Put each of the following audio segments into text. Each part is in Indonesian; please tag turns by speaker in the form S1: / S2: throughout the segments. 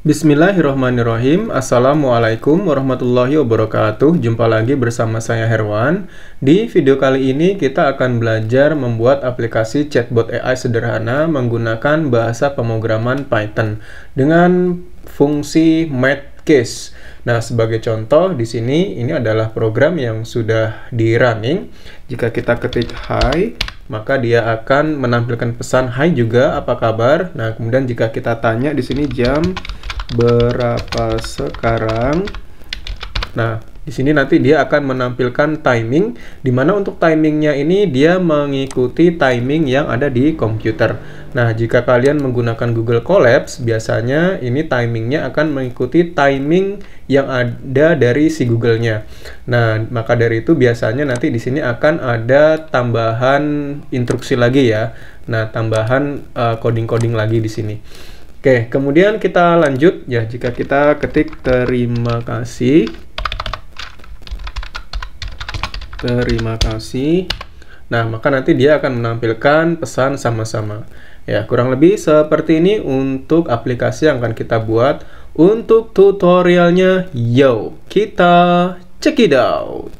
S1: Bismillahirrahmanirrahim. Assalamualaikum warahmatullahi wabarakatuh. Jumpa lagi bersama saya Herwan. Di video kali ini kita akan belajar membuat aplikasi chatbot AI sederhana menggunakan bahasa pemrograman Python dengan fungsi MathCase. Nah, sebagai contoh di sini ini adalah program yang sudah di running. Jika kita ketik hi, maka dia akan menampilkan pesan hai juga, apa kabar? Nah, kemudian jika kita tanya di sini jam berapa sekarang? Nah, di sini nanti dia akan menampilkan timing, di mana untuk timingnya ini dia mengikuti timing yang ada di komputer. Nah, jika kalian menggunakan Google Colapse, biasanya ini timingnya akan mengikuti timing yang ada dari si Google-nya. Nah, maka dari itu biasanya nanti di sini akan ada tambahan instruksi lagi ya. Nah, tambahan coding-coding lagi di sini. Oke, kemudian kita lanjut ya. Jika kita ketik terima kasih. Nah, maka nanti dia akan menampilkan pesan sama-sama. Ya, kurang lebih seperti ini untuk aplikasi yang akan kita buat. Untuk tutorialnya, yo, kita check it out.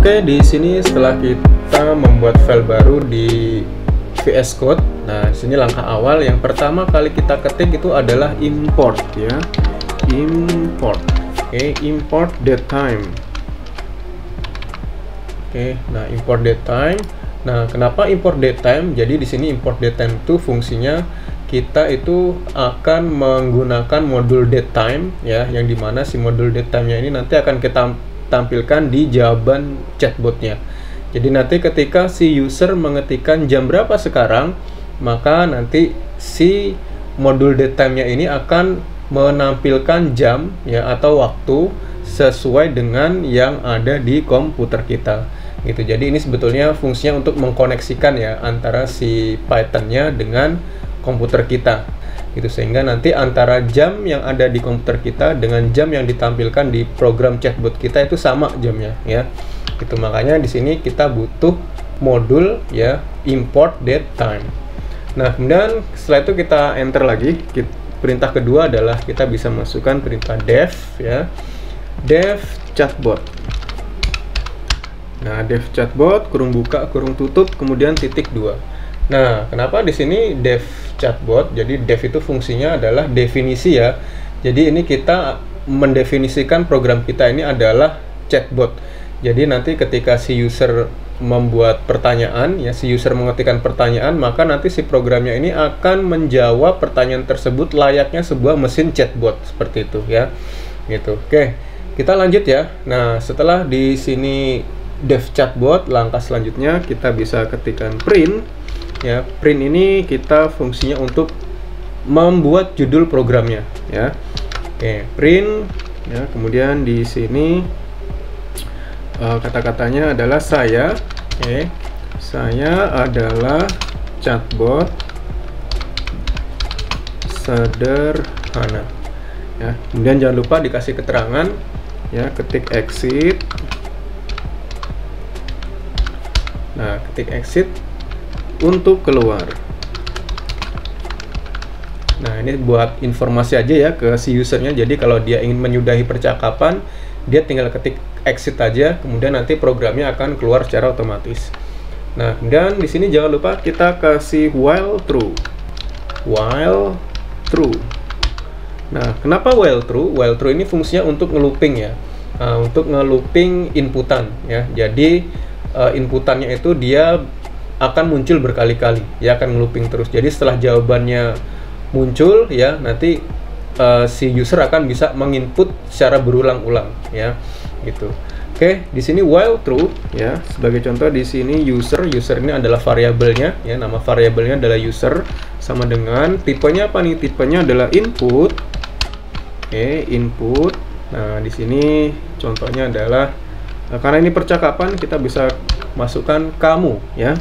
S1: Oke, di sini setelah kita membuat file baru di VS Code, nah sini langkah awal yang pertama kali kita ketik itu adalah import ya, import. Oke, import datetime. Oke, nah import datetime. Nah, kenapa import datetime? Jadi di sini import datetime itu fungsinya kita itu akan menggunakan modul datetime ya, yang dimana si modul datetime-nya ini nanti akan kita tampilkan di jawaban chatbotnya. Jadi nanti ketika si user mengetikkan jam berapa sekarang, maka nanti si modul datetime-nya ini akan menampilkan jam ya atau waktu sesuai dengan yang ada di komputer kita. Gitu. Jadi ini sebetulnya fungsinya untuk mengkoneksikan ya antara si Python-nya dengan komputer kita. Gitu, sehingga nanti antara jam yang ada di komputer kita dengan jam yang ditampilkan di program chatbot kita itu sama jamnya ya. Itu makanya di sini kita butuh modul ya import datetime. Nah, kemudian setelah itu kita enter lagi. Perintah kedua adalah kita bisa masukkan perintah def ya. Def chatbot. Nah, def chatbot kurung buka kurung tutup kemudian titik 2. Nah, kenapa di sini def chatbot? Jadi def itu fungsinya adalah definisi ya. Jadi ini kita mendefinisikan program kita ini adalah chatbot. Jadi nanti ketika si user membuat pertanyaan ya, si user mengetikkan pertanyaan, maka nanti si programnya ini akan menjawab pertanyaan tersebut layaknya sebuah mesin chatbot seperti itu ya. Gitu. Oke, kita lanjut ya. Nah, setelah di sini def chatbot, langkah selanjutnya kita bisa ketikkan print. Ya, print ini kita fungsinya untuk membuat judul programnya ya. Oke, print ya, kemudian di sini kata-katanya adalah saya. Oke, saya adalah chatbot sederhana ya. Kemudian jangan lupa dikasih keterangan ya, ketik exit. Nah, ketik exit untuk keluar. Nah, ini buat informasi aja ya ke si usernya. Jadi kalau dia ingin menyudahi percakapan, dia tinggal ketik exit aja, kemudian nanti programnya akan keluar secara otomatis. Nah, kemudian di sini jangan lupa kita kasih while true. While true. Nah, kenapa while true? While true ini fungsinya untuk ngelooping ya. Nah, untuk ngelooping inputan ya. Jadi inputannya itu dia akan muncul berkali-kali ya, akan looping terus. Jadi setelah jawabannya muncul ya, nanti si user akan bisa menginput secara berulang-ulang ya, gitu. Oke, di sini while true ya. Sebagai contoh di sini user ini adalah variabelnya ya, nama variabelnya adalah user, sama dengan tipenya apa nih? Tipenya adalah input. Oke, input. Nah, di sini contohnya adalah karena ini percakapan, kita bisa masukkan kamu ya.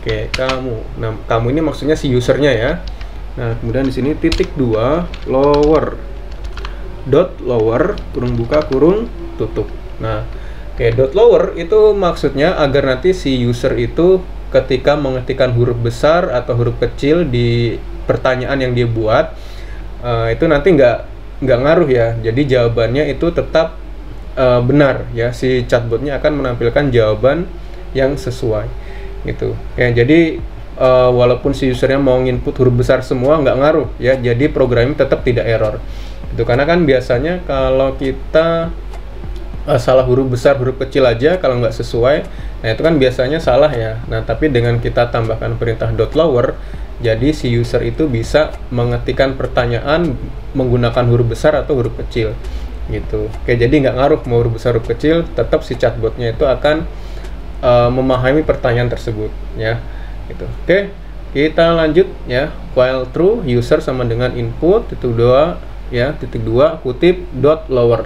S1: Oke, kamu. Nah, kamu ini maksudnya si usernya ya. Nah, kemudian di sini titik 2 lower dot lower kurung buka kurung tutup. Nah, dot lower itu maksudnya agar nanti si user itu ketika mengetikkan huruf besar atau huruf kecil di pertanyaan yang dia buat, itu nanti nggak ngaruh ya. Jadi jawabannya itu tetap benar ya, si chatbotnya akan menampilkan jawaban yang sesuai gitu ya. Jadi walaupun si usernya mau input huruf besar semua nggak ngaruh ya, jadi programnya tetap tidak error itu. Karena kan biasanya kalau kita salah huruf besar huruf kecil aja kalau nggak sesuai, nah itu kan biasanya salah ya. Nah tapi dengan kita tambahkan perintah dot lower, jadi si user itu bisa mengetikkan pertanyaan menggunakan huruf besar atau huruf kecil gitu. Oke, jadi nggak ngaruh mau huruf besar huruf kecil, tetap si chatbotnya itu akan memahami pertanyaan tersebut ya gitu. Oke, kita lanjut ya. While true, user sama dengan input titik 2 ya, titik 2 kutip dot lower.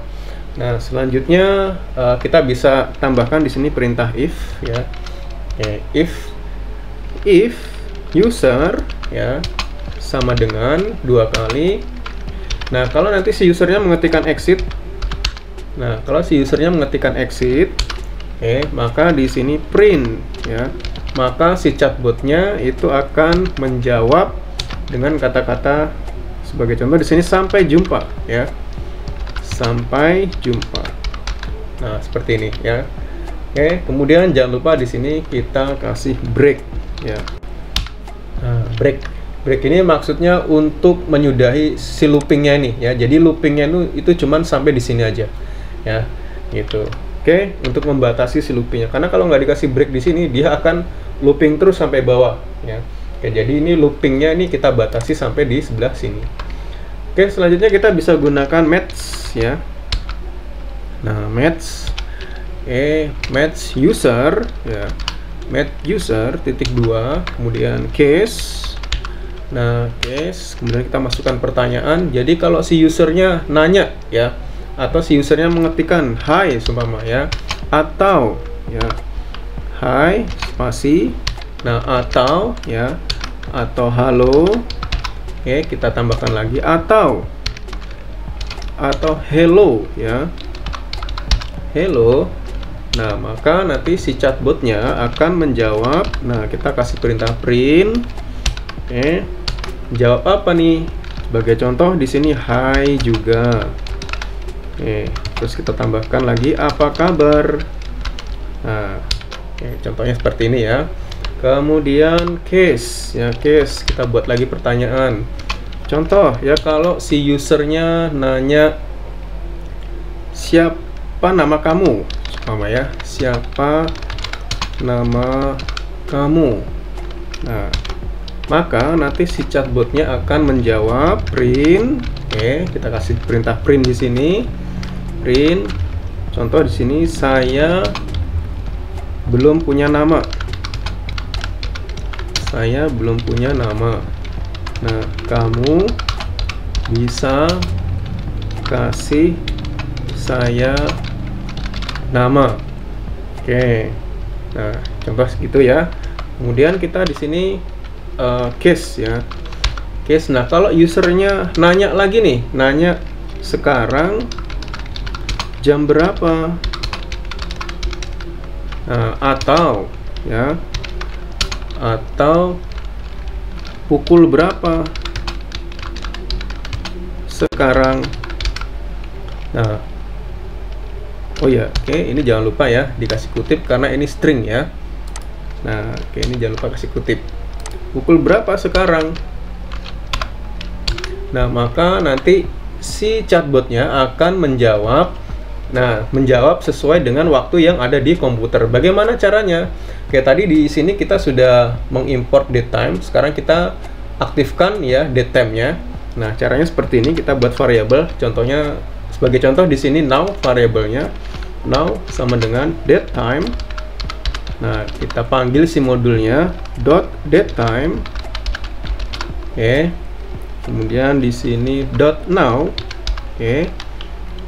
S1: Nah selanjutnya kita bisa tambahkan di sini perintah if ya. Oke, if user ya sama dengan 2 kali. Nah kalau nanti si usernya mengetikkan exit, maka di sini print ya, maka si chatbotnya itu akan menjawab dengan kata-kata sebagai contoh di sini sampai jumpa ya, sampai jumpa. Nah seperti ini ya. Oke, kemudian jangan lupa di sini kita kasih break ya. Nah, break ini maksudnya untuk menyudahi si loopingnya ini ya. Jadi loopingnya itu cuman sampai di sini aja ya gitu. Oke, untuk membatasi si loopingnya, karena kalau nggak dikasih break di sini dia akan looping terus sampai bawah ya. Oke, jadi ini loopingnya ini kita batasi sampai di sebelah sini. Oke, selanjutnya kita bisa gunakan match ya. Nah match user ya, match user titik 2 kemudian case. Nah case kemudian kita masukkan pertanyaan. Jadi kalau si usernya nanya ya, atau si usernya mengetikkan hi seumpama ya, atau ya hi spasi, nah atau ya, atau halo. Oke, kita tambahkan lagi atau hello ya, hello. Nah maka nanti si chatbotnya akan menjawab. Nah kita kasih perintah print. Oke, jawab apa nih? Sebagai contoh di sini hi juga. Oke, terus kita tambahkan lagi apa kabar. Nah, oke, contohnya seperti ini ya. Kemudian case ya, case kita buat lagi pertanyaan. Contoh ya, kalau si usernya nanya siapa nama kamu, sama ya, siapa nama kamu. Nah maka nanti si chatbotnya akan menjawab print. Oke, kita kasih perintah print di sini. Print. Contoh di sini saya belum punya nama. Saya belum punya nama. Nah, kamu bisa kasih saya nama. Oke. Nah, contoh segitu ya. Kemudian kita di sini case ya, case. Nah kalau usernya nanya lagi nih, nanya sekarang jam berapa, nah, atau ya, atau pukul berapa sekarang. Nah oh ya, oke, ini jangan lupa ya dikasih kutip karena ini string ya. Nah oke, ini jangan lupa kasih kutip. Pukul berapa sekarang? Nah maka nanti si chatbotnya akan menjawab. Nah menjawab sesuai dengan waktu yang ada di komputer. Bagaimana caranya? Kayak tadi di sini kita sudah mengimport datetime. Sekarang kita aktifkan ya datetime-nya. Nah caranya seperti ini. Kita buat variabel. Contohnya sebagai contoh di sini now variabelnya. Now sama dengan datetime. Nah kita panggil si modulnya dot datetime. Oke, kemudian di sini dot now. Oke,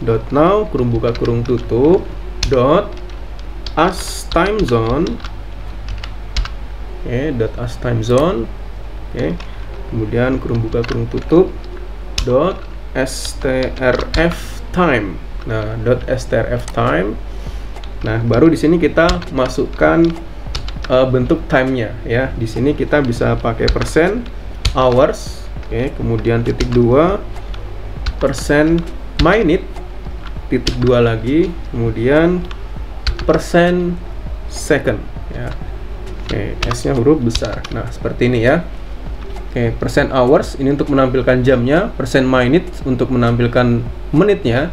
S1: dot now kurung buka kurung tutup dot as time zone. Oke, dot as time zone. Oke, kemudian kurung buka kurung tutup dot strf time. Nah, .strftime. Nah, baru di sini kita masukkan bentuk time-nya ya. Di sini kita bisa pakai persen hours, oke, kemudian titik 2 persen minute, titik 2 lagi, kemudian persen second ya. Oke, S-nya huruf besar. Nah, seperti ini ya. Oke, persen hours ini untuk menampilkan jamnya, persen minute untuk menampilkan menitnya,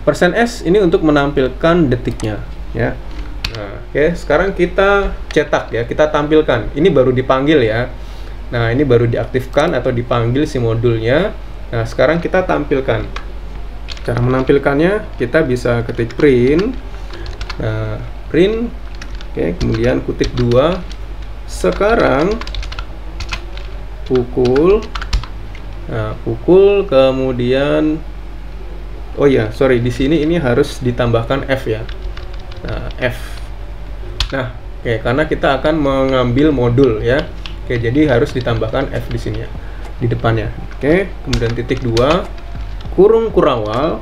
S1: persen S ini untuk menampilkan detiknya ya. Nah, oke, sekarang kita cetak ya, kita tampilkan. Ini baru dipanggil ya. Nah, ini baru diaktifkan atau dipanggil si modulnya. Nah, sekarang kita tampilkan. Cara menampilkannya, kita bisa ketik print. Nah, print. Oke, kemudian kutip 2. Sekarang pukul. Nah, pukul, kemudian oh ya, sorry, di sini ini harus ditambahkan F ya. Nah, F. Nah, oke, karena kita akan mengambil modul ya. Oke, jadi harus ditambahkan F di sini ya, di depannya. Oke, kemudian titik 2 kurung kurawal.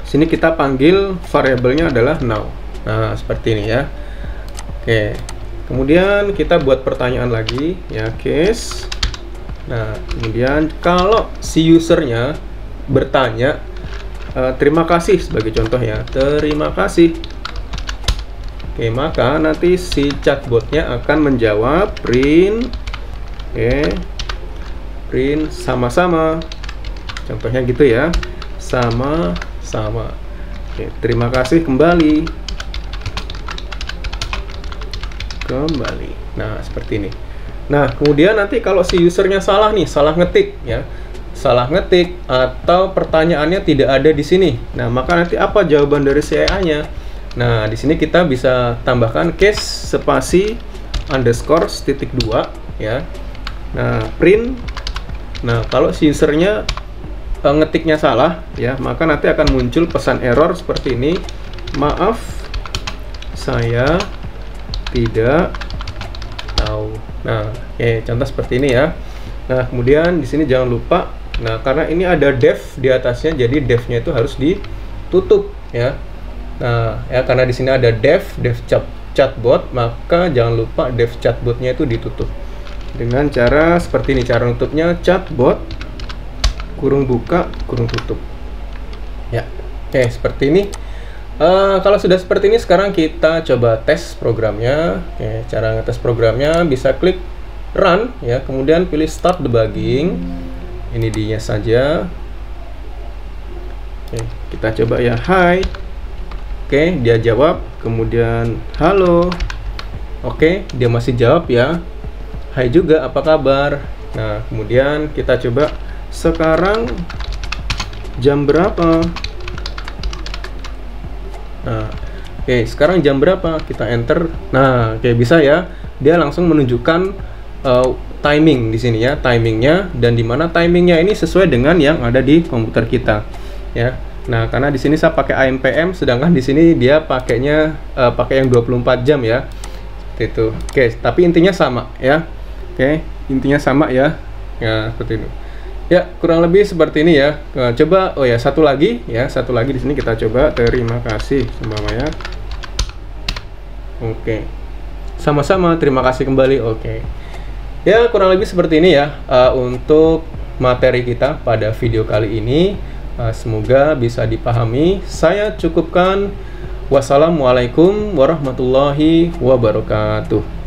S1: Sini kita panggil variabelnya adalah now. Nah, seperti ini ya. Oke. Kemudian kita buat pertanyaan lagi ya, case. Nah, kemudian kalau si usernya bertanya terima kasih sebagai contoh ya, terima kasih. Oke, maka nanti si chatbotnya akan menjawab print, oke, print sama-sama. Contohnya gitu ya, sama-sama. Oke, terima kasih kembali. Kembali. Nah, seperti ini. Nah, kemudian nanti kalau si usernya salah nih, salah ngetik ya, salah ngetik atau pertanyaannya tidak ada di sini. Nah, maka nanti apa jawaban dari si AI-nya? Nah, di sini kita bisa tambahkan case spasi underscore titik 2 ya. Nah, print. Nah, kalau si usernya ngetiknya salah ya, maka nanti akan muncul pesan error seperti ini. Maaf, saya tidak tahu. Nah, oke, contoh seperti ini ya. Nah, kemudian di sini jangan lupa. Nah, karena ini ada dev di atasnya, jadi devnya itu harus ditutup ya. Nah, ya karena di sini ada dev chatbot, maka jangan lupa dev chatbotnya itu ditutup dengan cara seperti ini. Cara nutupnya chatbot kurung buka kurung tutup. Ya, oke, seperti ini. Kalau sudah seperti ini, sekarang kita coba tes programnya. Oke, cara ngetes programnya bisa klik run ya, kemudian pilih start debugging. Ini dia saja. Oke, kita coba ya, hi. Oke, dia jawab, kemudian halo. Oke, dia masih jawab ya. Hai juga, apa kabar? Nah, kemudian kita coba sekarang jam berapa? Nah, oke, sekarang jam berapa? Kita enter. Nah, oke, bisa ya. Dia langsung menunjukkan timing di sini ya, timingnya, dan dimana timingnya ini sesuai dengan yang ada di komputer kita ya. Nah, karena di sini saya pakai AMPM, sedangkan di sini dia pakainya pakai yang 24 jam ya. Seperti itu. Oke, tapi intinya sama ya. Oke, intinya sama ya. Ya, seperti itu. Ya, kurang lebih seperti ini ya. Coba, oh ya, satu lagi di sini kita coba. Terima kasih semuanya. Oke. Sama-sama, terima kasih kembali. Oke. Ya, kurang lebih seperti ini ya untuk materi kita pada video kali ini. Semoga bisa dipahami. Saya cukupkan. Wassalamualaikum warahmatullahi wabarakatuh.